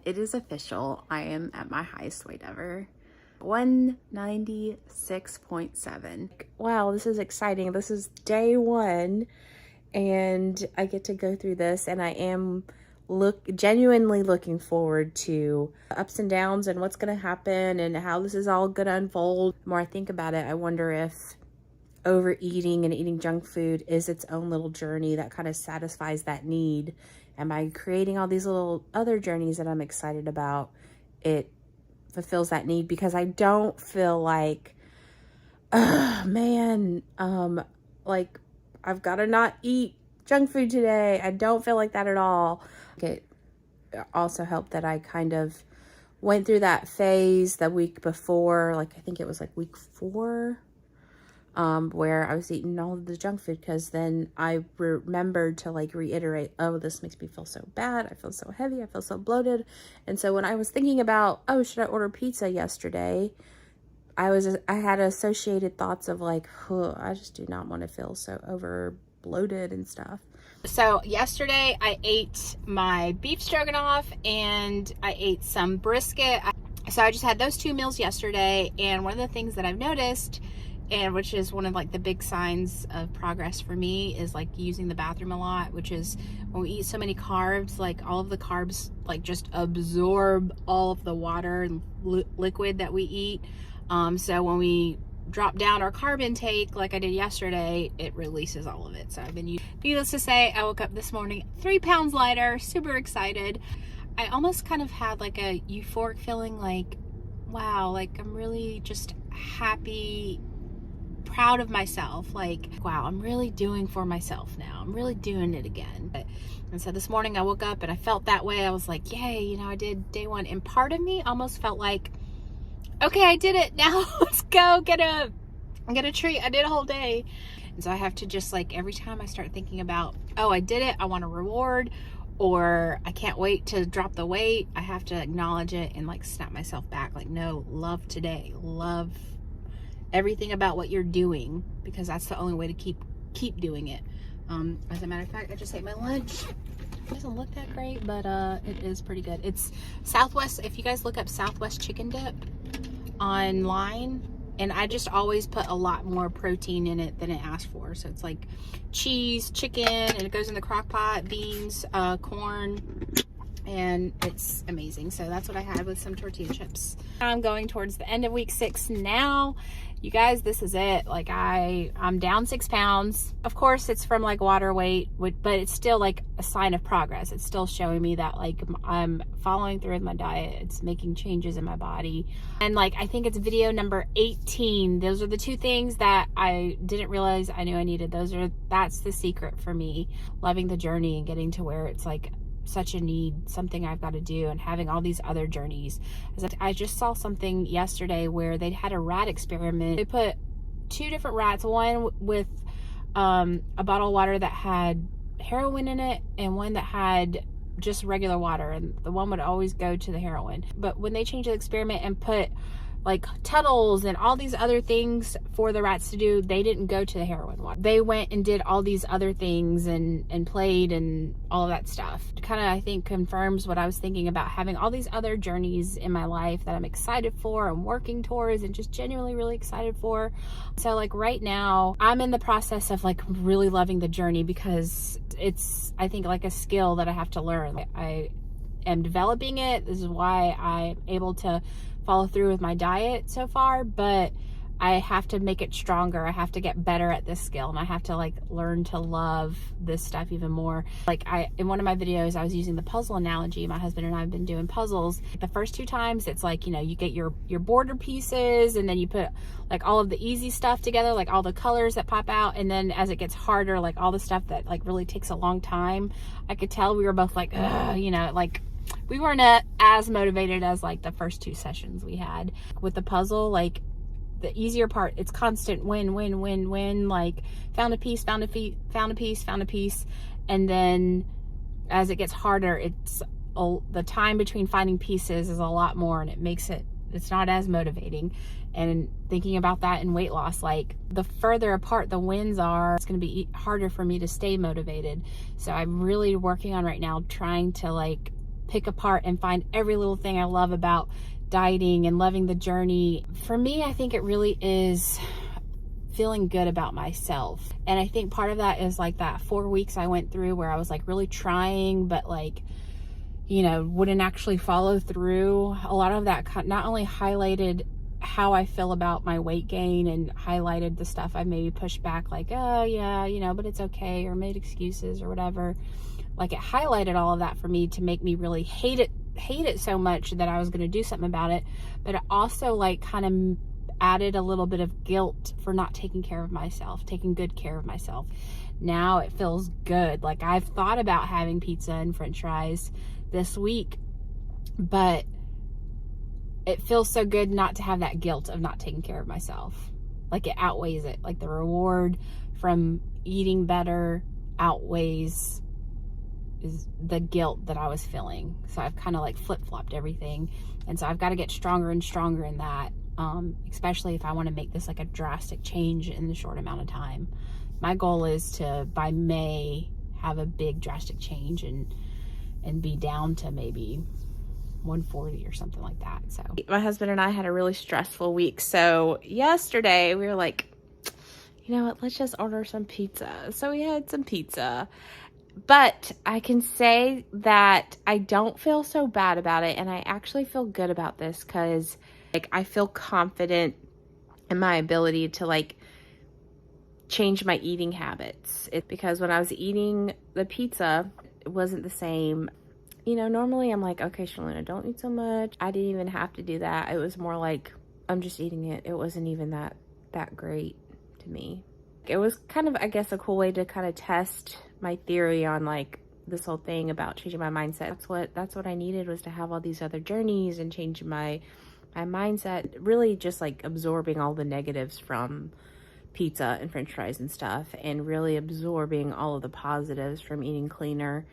It is official. I am at my highest weight ever. 196.7. Wow, this is exciting. This is day one and I get to go through this, and I am genuinely looking forward to ups and downs and what's going to happen and how this is all going to unfold. The more I think about it, I wonder if overeating and eating junk food is its own little journey that kind of satisfies that need. Am I creating all these little other journeys that I'm excited about? It fulfills that need, because I don't feel like, like I've got to not eat junk food today. I don't feel like that at all. It also helped that I kind of went through that phase the week before, like I think it was like week 4, where I was eating all of the junk food, because then I remembered to like reiterate, oh, this makes me feel so bad. I feel so heavy. I feel so bloated. And so when I was thinking about, oh, should I order pizza yesterday? I had associated thoughts of like, oh, I just do not want to feel so over bloated and stuff. So yesterday I ate my beef stroganoff and I ate some brisket. So I just had those 2 meals yesterday. And one of the things that I've noticed, and which is one of like the big signs of progress for me, is like using the bathroom a lot, which is when we eat so many carbs, like all of the carbs like just absorb all of the water and liquid that we eat. So when we drop down our carb intake like I did yesterday, it releases all of it. So I've been using, needless to say, I woke up this morning 3 pounds lighter, super excited. I almost kind of had like a euphoric feeling, like, wow, like I'm really just happy, proud of myself. Like, wow, I'm really doing for myself now. I'm really doing it again. And so this morning I woke up and I felt that way. I was like, yay, you know, I did day 1. And part of me almost felt like, okay, I did it. Now let's go get a treat. I did a whole day. And so I have to just like, every time I start thinking about, oh, I did it, I want a reward, or I can't wait to drop the weight, I have to acknowledge it and like snap myself back. Like, no, love today. Love everything about what you're doing, because that's the only way to keep doing it. As a matter of fact, I just ate my lunch. It doesn't look that great, but it is pretty good. It's Southwest. If you guys look up Southwest chicken dip online, and I just always put a lot more protein in it than it asked for. So it's like cheese, chicken, and it goes in the crock pot, beans, corn, and it's amazing. So that's what I had with some tortilla chips. I'm going towards the end of week 6 now. You guys, this is it. Like I'm down 6 pounds. Of course, it's from like water weight, but it's still like a sign of progress. It's still showing me that like I'm following through with my diet. It's making changes in my body. And like, I think it's video number 18. Those are the 2 things that I didn't realize I knew I needed. That's the secret for me. Loving the journey and getting to where it's like such a need, something I've got to do, and having all these other journeys. I just saw something yesterday where they'd had a rat experiment. They put 2 different rats, one with a bottle of water that had heroin in it and one that had just regular water, and the one would always go to the heroin. But when they changed the experiment and put like tunnels and all these other things for the rats to do, they didn't go to the heroin water. They went and did all these other things and played and all of that stuff. It kind of, I think, confirms what I was thinking about having all these other journeys in my life that I'm excited for and working towards and just genuinely really excited for. So like right now, I'm in the process of like really loving the journey, because it's, I think, like a skill that I have to learn. I am developing it. This is why I'm able to follow through with my diet so far, but I have to make it stronger. I have to get better at this skill, and I have to like learn to love this stuff even more. Like in one of my videos, I was using the puzzle analogy. My husband and I have been doing puzzles. The first 2 times, it's like, you know, you get your border pieces, and then you put like all of the easy stuff together, like all the colors that pop out. And then as it gets harder, like all the stuff that like really takes a long time, I could tell we were both like, ugh, you know, like we weren't as motivated as like the first 2 sessions we had. With the puzzle, like the easier part, it's constant win, like found a piece, found a piece. And then as it gets harder, it's the time between finding pieces is a lot more, and it makes it's not as motivating. And thinking about that in weight loss, like the further apart the wins are, it's going to be harder for me to stay motivated. So I'm really working on right now trying to like pick apart and find every little thing I love about dieting and loving the journey. For me, I think it really is feeling good about myself. And I think part of that is like that 4 weeks I went through where I was like really trying, but like, you know, wouldn't actually follow through. A lot of that not only highlighted how I feel about my weight gain and highlighted the stuff I maybe pushed back, like, oh yeah, you know, but it's okay, or made excuses or whatever. Like, it highlighted all of that for me to make me really hate it so much that I was going to do something about it. But it also like kind of added a little bit of guilt for not taking care of myself, taking good care of myself. Now it feels good. Like, I've thought about having pizza and french fries this week, but it feels so good not to have that guilt of not taking care of myself. Like, it outweighs it. Like, the reward from eating better outweighs is the guilt that I was feeling. So I've kind of like flip-flopped everything. And so I've got to get stronger and stronger in that, especially if I want to make this like a drastic change in the short amount of time. My goal is to, by May, have a big drastic change and be down to maybe 140 or something like that. So my husband and I had a really stressful week. So yesterday we were like, you know what, let's just order some pizza. So we had some pizza. But I can say that I don't feel so bad about it, and I actually feel good about this because like I feel confident in my ability to like change my eating habits. Because when I was eating the pizza, it wasn't the same. You know, normally I'm like, okay, Shalina, don't eat so much. I didn't even have to do that. It was more like I'm just eating it. It wasn't even that great to me. It was kind of, I guess, a cool way to kind of test my theory on like this whole thing about changing my mindset. That's what I needed, was to have all these other journeys and change my mindset, really just like absorbing all the negatives from pizza and french fries and stuff, and really absorbing all of the positives from eating cleaner.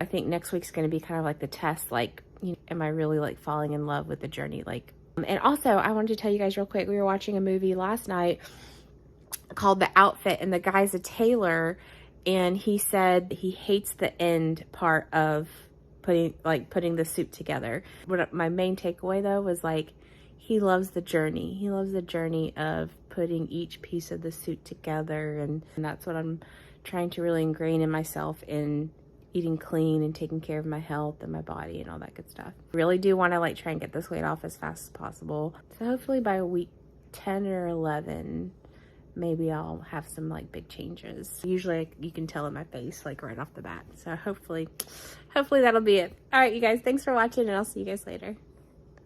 I think next week's going to be kind of like the test, like, you know, am I really like falling in love with the journey? Like, and also I wanted to tell you guys real quick, we were watching a movie last night called The Outfit, and the guy's a tailor, and he said he hates the end part of putting the suit together. What my main takeaway though was like, he loves the journey. He loves the journey of putting each piece of the suit together, and that's what I'm trying to really ingrain in myself, in eating clean and taking care of my health and my body and all that good stuff. I really do want to like try and get this weight off as fast as possible. So hopefully by week 10 or 11, maybe I'll have some like big changes. Usually you can tell in my face like right off the bat. So hopefully that'll be it. All right, you guys, thanks for watching, and I'll see you guys later.